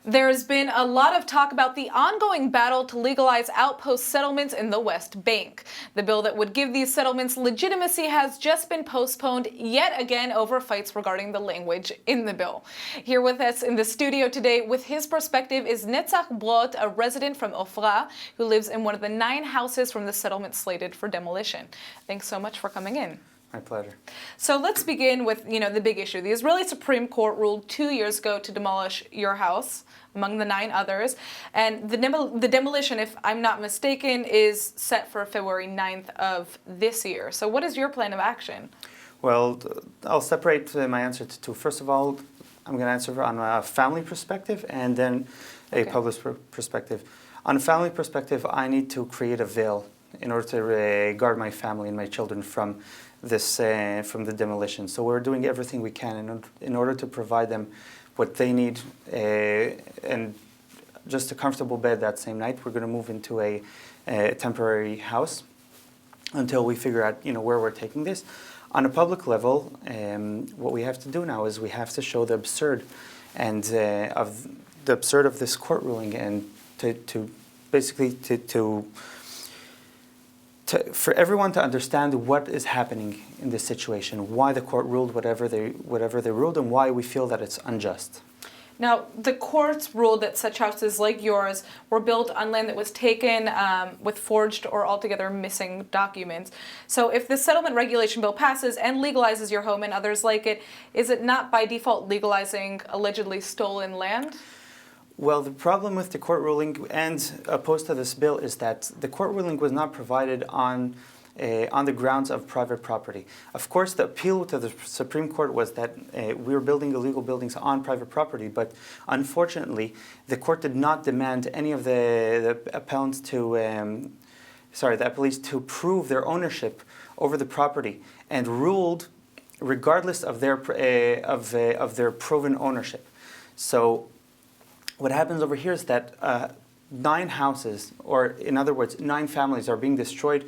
There's been a lot of talk about the ongoing battle to legalize outpost settlements in the West Bank. The bill that would give these settlements legitimacy has just been postponed yet again over fights regarding the language in the bill. Here with us in the studio today with his perspective is Netzach Brodt, a resident from Ofra who lives in one of the 9 houses from the settlement slated for demolition. Thanks so much for coming in. My pleasure. So let's begin with, the big issue. The Israeli Supreme Court ruled 2 years ago to demolish your house, among the 9 others. And the demolition, if I'm not mistaken, is set for February 9th of this year. So what is your plan of action? Well, I'll separate my answer to 2. First of all, I'm going to answer on a family perspective and then a public perspective. On a family perspective, I need to create a veil in order to guard my family and my children from the demolition. So we're doing everything we can in order to provide them what they need, and just a comfortable bed that same night. We're going to move into a temporary house until we figure out where we're taking this. On a public level, what we have to do now is we have to show the absurd of this court ruling, and for everyone to understand what is happening in this situation, why the court ruled whatever they ruled, and why we feel that it's unjust. Now, the courts ruled that such houses like yours were built on land that was taken with forged or altogether missing documents. So if the settlement regulation bill passes and legalizes your home and others like it, is it not by default legalizing allegedly stolen land? Well, the problem with the court ruling and opposed to this bill is that the court ruling was not provided on the grounds of private property. Of course, the appeal to the Supreme Court was that we were building illegal buildings on private property, but unfortunately, the court did not demand any of the appellants to, the appellees to prove their ownership over the property, and ruled regardless of their proven ownership. So what happens over here is that 9 houses, or in other words, 9 families, are being destroyed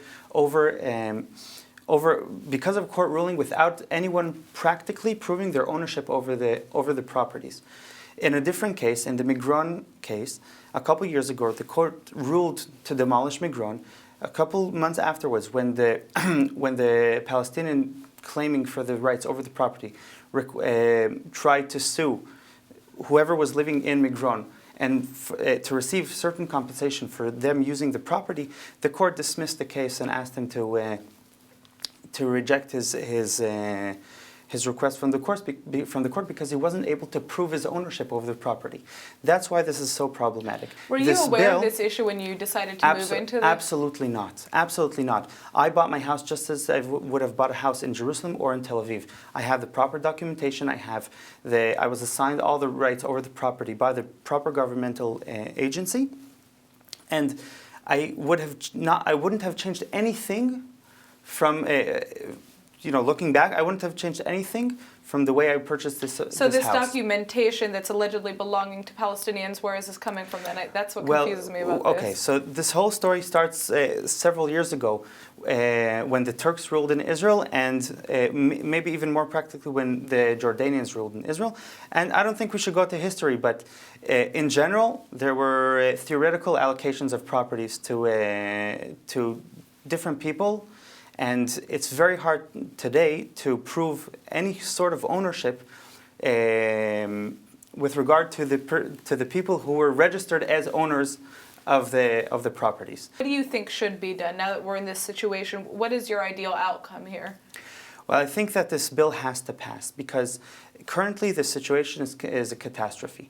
because of court ruling without anyone practically proving their ownership over the properties. In a different case, in the Migron case, a couple years ago, the court ruled to demolish Migron. A couple months afterwards, when the Palestinian claiming for the rights over the property tried to sue whoever was living in Migron and to receive certain compensation for them using the property, the court dismissed the case and asked him to reject his request from the court because he wasn't able to prove his ownership over the property. That's why this is so problematic. Were you aware of this issue when you decided to move into this? Absolutely not. Absolutely not. I bought my house just as I would have bought a house in Jerusalem or in Tel Aviv. I have the proper documentation. I was assigned all the rights over the property by the proper governmental agency, and I wouldn't have changed anything from. Looking back, I wouldn't have changed anything from the way I purchased this house. So this documentation that's allegedly belonging to Palestinians, where is this coming from then? That's what confuses me about this. Okay, so this whole story starts several years ago when the Turks ruled in Israel, and maybe even more practically when the Jordanians ruled in Israel. And I don't think we should go to history, but in general, there were theoretical allocations of properties to different people. And it's very hard today to prove any sort of ownership with regard to the people who were registered as owners of the properties. What do you think should be done now that we're in this situation? What is your ideal outcome here? Well, I think that this bill has to pass because currently the situation is a catastrophe.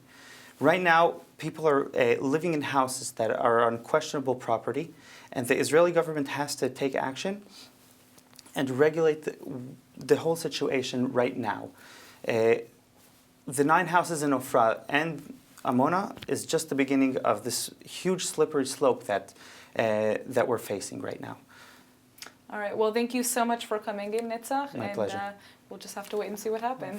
Right now, people are living in houses that are on questionable property, and the Israeli government has to take action and regulate the whole situation right now. The 9 houses in Ofra and Amona is just the beginning of this huge slippery slope that we're facing right now. All right. Well, thank you so much for coming in, Netzach. My pleasure. We'll just have to wait and see what happens.